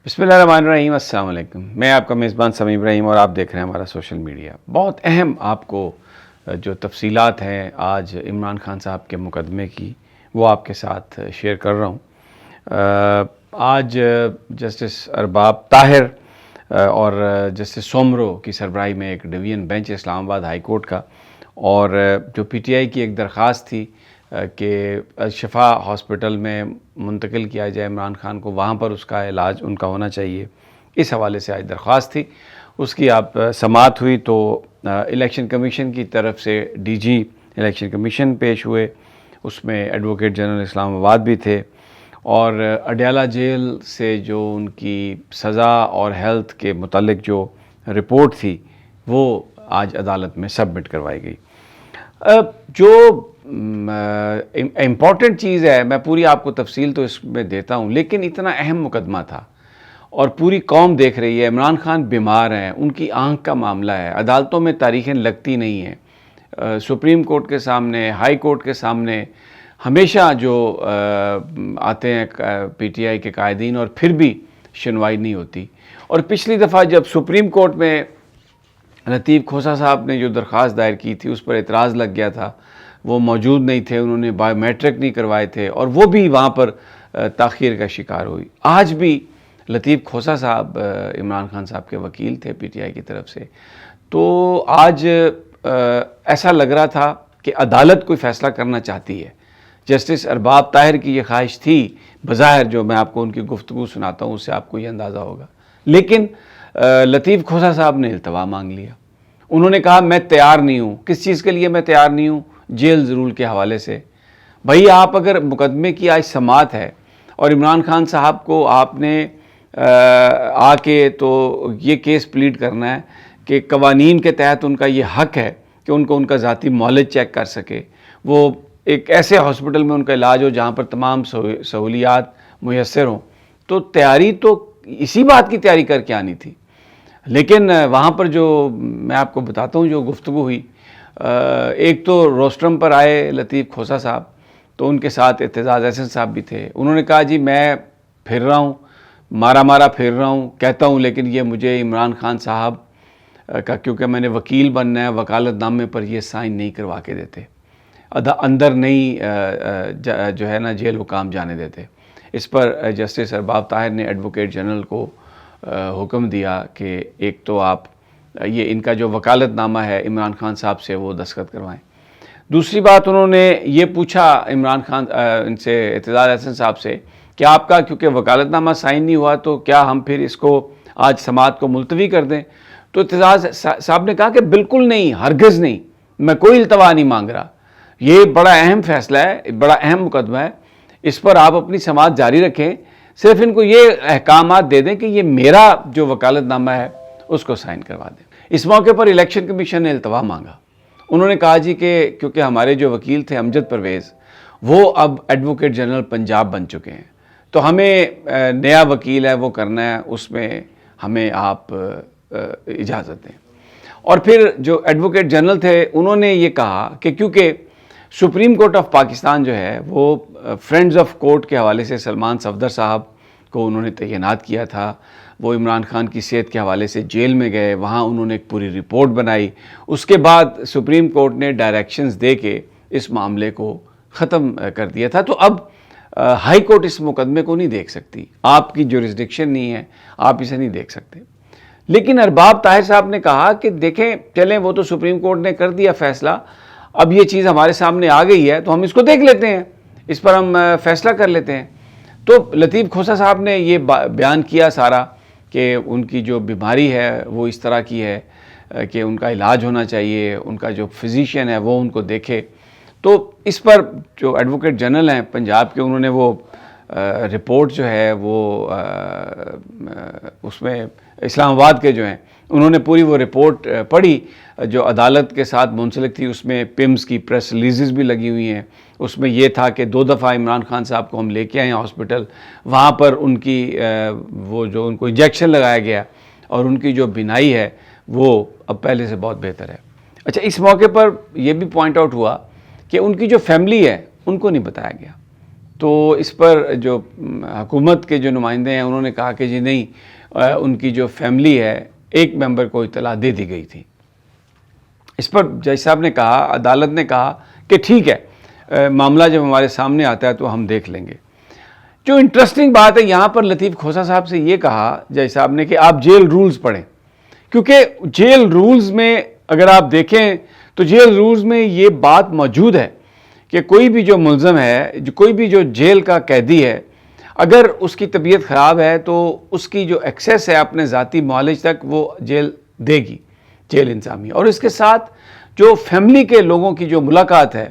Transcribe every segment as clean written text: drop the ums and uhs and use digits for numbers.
بسم اللہ الرحمن الرحیم، السلام علیکم۔ میں آپ کا میزبان سمیع ابراہیم اور آپ دیکھ رہے ہیں ہمارا سوشل میڈیا۔ بہت اہم آپ کو جو تفصیلات ہیں آج عمران خان صاحب کے مقدمے کی وہ آپ کے ساتھ شیئر کر رہا ہوں۔ آج جسٹس ارباب طاہر اور جسٹس سومرو کی سربراہی میں ایک ڈویژن بینچ اسلام آباد ہائی کورٹ کا، اور جو پی ٹی آئی کی ایک درخواست تھی کہ شفا ہاسپٹل میں منتقل کیا جائے عمران خان کو، وہاں پر اس کا علاج ان کا ہونا چاہیے، اس حوالے سے آج درخواست تھی، اس کی آپ سماعت ہوئی تو الیکشن کمیشن کی طرف سے ڈی جی الیکشن کمیشن پیش ہوئے، اس میں ایڈوکیٹ جنرل اسلام آباد بھی تھے، اور اڈیالہ جیل سے جو ان کی سزا اور ہیلتھ کے متعلق جو رپورٹ تھی وہ آج عدالت میں سبمٹ کروائی گئی۔ جو امپورٹنٹ چیز ہے، میں پوری آپ کو تفصیل تو اس میں دیتا ہوں، لیکن اتنا اہم مقدمہ تھا اور پوری قوم دیکھ رہی ہے، عمران خان بیمار ہیں، ان کی آنکھ کا معاملہ ہے، عدالتوں میں تاریخیں لگتی نہیں ہیں، سپریم کورٹ کے سامنے، ہائی کورٹ کے سامنے ہمیشہ جو آتے ہیں پی ٹی آئی کے قائدین، اور پھر بھی سنوائی نہیں ہوتی۔ اور پچھلی دفعہ جب سپریم کورٹ میں لطیف کھوسہ صاحب نے جو درخواست دائر کی تھی اس پر اعتراض لگ گیا تھا، وہ موجود نہیں تھے، انہوں نے بایو میٹرک نہیں کروائے تھے، اور وہ بھی وہاں پر تاخیر کا شکار ہوئی۔ آج بھی لطیف کھوسہ صاحب عمران خان صاحب کے وکیل تھے پی ٹی آئی کی طرف سے، تو آج ایسا لگ رہا تھا کہ عدالت کوئی فیصلہ کرنا چاہتی ہے۔ جسٹس ارباب طاہر کی یہ خواہش تھی بظاہر، جو میں آپ کو ان کی گفتگو سناتا ہوں اس سے آپ کو یہ اندازہ ہوگا، لیکن لطیف کھوسہ صاحب نے التوا مانگ لیا۔ انہوں نے کہا میں تیار نہیں ہوں۔ کس چیز کے لیے میں تیار نہیں ہوں؟ جیل رول کے حوالے سے۔ بھائی آپ اگر مقدمے کی آج سماعت ہے اور عمران خان صاحب کو آپ نے آ کے تو یہ کیس پلیڈ کرنا ہے کہ قوانین کے تحت ان کا یہ حق ہے کہ ان کو ان کا ذاتی معالج چیک کر سکے، وہ ایک ایسے ہاسپٹل میں ان کا علاج ہو جہاں پر تمام سہولیات میسر ہوں، تو تیاری تو اسی بات کی تیاری کر کے آنی تھی۔ لیکن وہاں پر جو میں آپ کو بتاتا ہوں جو گفتگو ہوئی، ایک تو روسٹرم پر آئے لطیف کھوسہ صاحب، تو ان کے ساتھ اعتزاز احسن صاحب بھی تھے۔ انہوں نے کہا جی میں پھر رہا ہوں، مارا پھر رہا ہوں، کہتا ہوں، لیکن یہ مجھے عمران خان صاحب کا کیونکہ میں نے وکیل بننا ہے، وکالت نامے پر یہ سائن نہیں کروا کے دیتے، اندر نہیں جو ہے نا جیل حکام جانے دیتے۔ اس پر جسٹس ارباب طاہر نے ایڈوکیٹ جنرل کو حکم دیا کہ ایک تو آپ یہ ان کا جو وکالت نامہ ہے عمران خان صاحب سے وہ دستخط کروائیں۔ دوسری بات انہوں نے یہ پوچھا عمران خان ان سے اعتزاز احسن صاحب سے کہ آپ کا کیونکہ وکالت نامہ سائن نہیں ہوا تو کیا ہم پھر اس کو آج سماعت کو ملتوی کر دیں؟ تو اعتزاز صاحب نے کہا کہ بالکل نہیں، ہرگز نہیں، میں کوئی التوا نہیں مانگ رہا، یہ بڑا اہم فیصلہ ہے، بڑا اہم مقدمہ ہے، اس پر آپ اپنی سماعت جاری رکھیں، صرف ان کو یہ احکامات دے دیں کہ یہ میرا جو وکالت نامہ ہے اس کو سائن کروا دیں۔ اس موقع پر الیکشن کمیشن نے التوا مانگا۔ انہوں نے کہا جی کہ کیونکہ ہمارے جو وکیل تھے امجد پرویز، وہ اب ایڈوکیٹ جنرل پنجاب بن چکے ہیں، تو ہمیں نیا وکیل ہے وہ کرنا ہے، اس میں ہمیں آپ اجازت دیں۔ اور پھر جو ایڈوکیٹ جنرل تھے انہوں نے یہ کہا کہ کیونکہ سپریم کورٹ آف پاکستان جو ہے وہ فرینڈز آف کورٹ کے حوالے سے سلمان صفدر صاحب کو انہوں نے تعینات کیا تھا، وہ عمران خان کی صحت کے حوالے سے جیل میں گئے، وہاں انہوں نے ایک پوری رپورٹ بنائی، اس کے بعد سپریم کورٹ نے ڈائریکشنز دے کے اس معاملے کو ختم کر دیا تھا۔ تو اب ہائی کورٹ اس مقدمے کو نہیں دیکھ سکتی، آپ کی جورسڈکشن نہیں ہے، آپ اسے نہیں دیکھ سکتے۔ لیکن ارباب طاہر صاحب نے کہا کہ دیکھیں چلیں وہ تو سپریم کورٹ نے کر دیا فیصلہ، اب یہ چیز ہمارے سامنے آ گئی ہے تو ہم اس کو دیکھ لیتے ہیں، اس پر ہم فیصلہ کر لیتے ہیں۔ تو لطیف کھوسہ صاحب نے یہ بیان کیا سارا کہ ان کی جو بیماری ہے وہ اس طرح کی ہے کہ ان کا علاج ہونا چاہیے، ان کا جو فزیشین ہے وہ ان کو دیکھے۔ تو اس پر جو ایڈوکیٹ جنرل ہیں پنجاب کے، انہوں نے وہ رپورٹ جو ہے وہ اس میں اسلام آباد کے جو ہیں انہوں نے پوری وہ رپورٹ پڑھی جو عدالت کے ساتھ منسلک تھی، اس میں پمز کی پریس ریلیزز بھی لگی ہوئی ہیں، اس میں یہ تھا کہ 2 دفعہ عمران خان صاحب کو ہم لے کے آئے ہیں ہاسپٹل، وہاں پر ان کی وہ جو ان کو انجیکشن لگایا گیا اور ان کی جو بینائی ہے وہ اب پہلے سے بہت بہتر ہے۔ اچھا، اس موقع پر یہ بھی پوائنٹ آؤٹ ہوا کہ ان کی جو فیملی ہے ان کو نہیں بتایا گیا، تو اس پر جو حکومت کے جو نمائندے ہیں انہوں نے کہا کہ جی نہیں، ان کی جو فیملی ہے ایک ممبر کو اطلاع دے دی گئی تھی۔ اس پر جج صاحب نے کہا، عدالت نے کہا کہ ٹھیک ہے، معاملہ جب ہمارے سامنے آتا ہے تو ہم دیکھ لیں گے۔ جو انٹرسٹنگ بات ہے یہاں پر لطیف کھوسہ صاحب سے یہ کہا جج صاحب نے کہ آپ جیل رولز پڑھیں، کیونکہ جیل رولز میں اگر آپ دیکھیں تو جیل رولز میں یہ بات موجود ہے کہ کوئی بھی جو ملزم ہے، کوئی بھی جو جیل کا قیدی ہے، اگر اس کی طبیعت خراب ہے تو اس کی جو ایکسیس ہے اپنے ذاتی معالج تک وہ جیل دے گی، جیل انتظامیہ، اور اس کے ساتھ جو فیملی کے لوگوں کی جو ملاقات ہے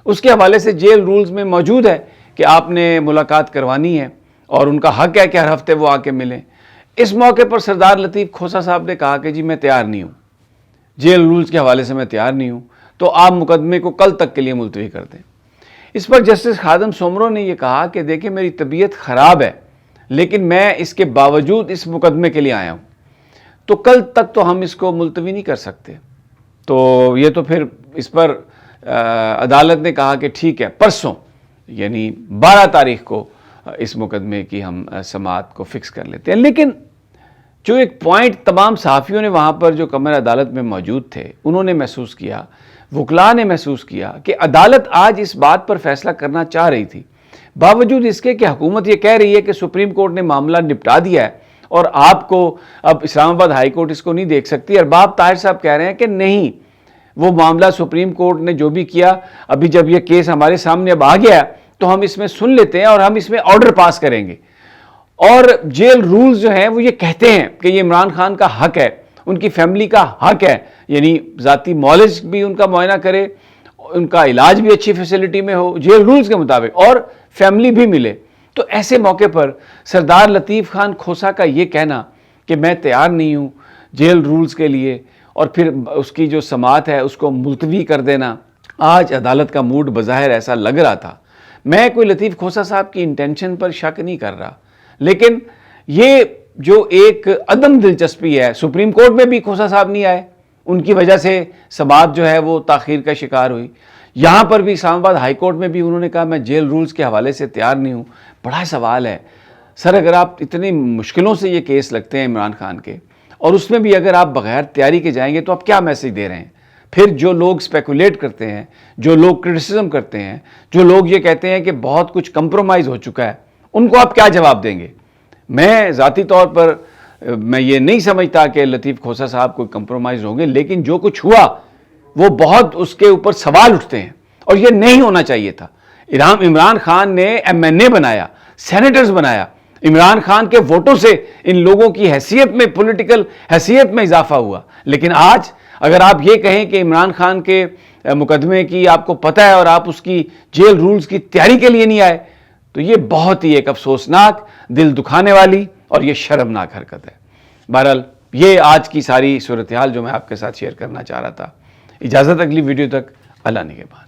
اس کے حوالے سے جیل رولز میں موجود ہے کہ آپ نے ملاقات کروانی ہے اور ان کا حق ہے کہ ہر ہفتے وہ آ کے ملیں۔ اس موقع پر سردار لطیف کھوسہ صاحب نے کہا کہ جی میں تیار نہیں ہوں، جیل رولز کے حوالے سے میں تیار نہیں ہوں، تو آپ مقدمے کو کل تک کے لیے ملتوی کر دیں۔ اس پر جسٹس خادم سومرو نے یہ کہا کہ دیکھیں میری طبیعت خراب ہے لیکن میں اس کے باوجود اس مقدمے کے لیے آیا ہوں، تو کل تک تو ہم اس کو ملتوی نہیں کر سکتے۔ تو یہ تو پھر اس پر عدالت نے کہا کہ ٹھیک ہے، پرسوں یعنی 12 تاریخ کو اس مقدمے کی ہم سماعت کو فکس کر لیتے ہیں۔ لیکن جو ایک پوائنٹ تمام صحافیوں نے وہاں پر جو کمرہ عدالت میں موجود تھے انہوں نے محسوس کیا، وکلاء نے محسوس کیا کہ عدالت آج اس بات پر فیصلہ کرنا چاہ رہی تھی، باوجود اس کے کہ حکومت یہ کہہ رہی ہے کہ سپریم کورٹ نے معاملہ نپٹا دیا ہے اور آپ کو اب اسلام آباد ہائی کورٹ اس کو نہیں دیکھ سکتی۔ ارباب طاہر صاحب کہہ رہے ہیں کہ نہیں، وہ معاملہ سپریم کورٹ نے جو بھی کیا، ابھی جب یہ کیس ہمارے سامنے اب آ گیا تو ہم اس میں سن لیتے ہیں اور ہم اس میں آرڈر پاس کریں گے۔ اور جیل رولز جو ہیں وہ یہ کہتے ہیں کہ یہ عمران خان کا حق ہے، ان کی فیملی کا حق ہے، یعنی ذاتی معالج بھی ان کا معائنہ کرے، ان کا علاج بھی اچھی فیسلٹی میں ہو جیل رولز کے مطابق، اور فیملی بھی ملے۔ تو ایسے موقع پر سردار لطیف خان کھوسہ کا یہ کہنا کہ میں تیار نہیں ہوں جیل رولز کے لیے، اور پھر اس کی جو سماعت ہے اس کو ملتوی کر دینا، آج عدالت کا موڈ بظاہر ایسا لگ رہا تھا۔ میں کوئی لطیف کھوسہ صاحب کی انٹینشن پر شک نہیں کر رہا، لیکن یہ جو ایک عدم دلچسپی ہے، سپریم کورٹ میں بھی کھوسہ صاحب نہیں آئے، ان کی وجہ سے سماعت جو ہے وہ تاخیر کا شکار ہوئی۔ یہاں پر بھی اسلام آباد ہائی کورٹ میں بھی انہوں نے کہا میں جیل رولز کے حوالے سے تیار نہیں ہوں۔ بڑا سوال ہے سر، اگر آپ اتنی مشکلوں سے یہ کیس لگتے ہیں عمران خان کے، اور اس میں بھی اگر آپ بغیر تیاری کے جائیں گے تو آپ کیا میسج دے رہے ہیں؟ پھر جو لوگ اسپیکولیٹ کرتے ہیں، جو لوگ کرٹیسزم کرتے ہیں، جو لوگ یہ کہتے ہیں کہ بہت کچھ کمپرومائز ہو چکا ہے، ان کو آپ کیا جواب دیں گے؟ میں ذاتی طور پر میں یہ نہیں سمجھتا کہ لطیف کھوسہ صاحب کوئی کمپرومائز ہوں گے، لیکن جو کچھ ہوا وہ بہت اس کے اوپر سوال اٹھتے ہیں اور یہ نہیں ہونا چاہیے تھا۔ عمران خان نے MNA بنایا، سینیٹرز بنایا، عمران خان کے ووٹوں سے ان لوگوں کی حیثیت میں، پولیٹیکل حیثیت میں اضافہ ہوا، لیکن آج اگر آپ یہ کہیں کہ عمران خان کے مقدمے کی آپ کو پتہ ہے اور آپ اس کی جیل رولز کی تیاری کے لیے نہیں آئے، تو یہ بہت ہی ایک افسوسناک، دل دکھانے والی اور یہ شرمناک حرکت ہے۔ بہرحال یہ آج کی ساری صورتحال جو میں آپ کے ساتھ شیئر کرنا چاہ رہا تھا۔ اجازت اگلی ویڈیو تک، اللہ نگہبان۔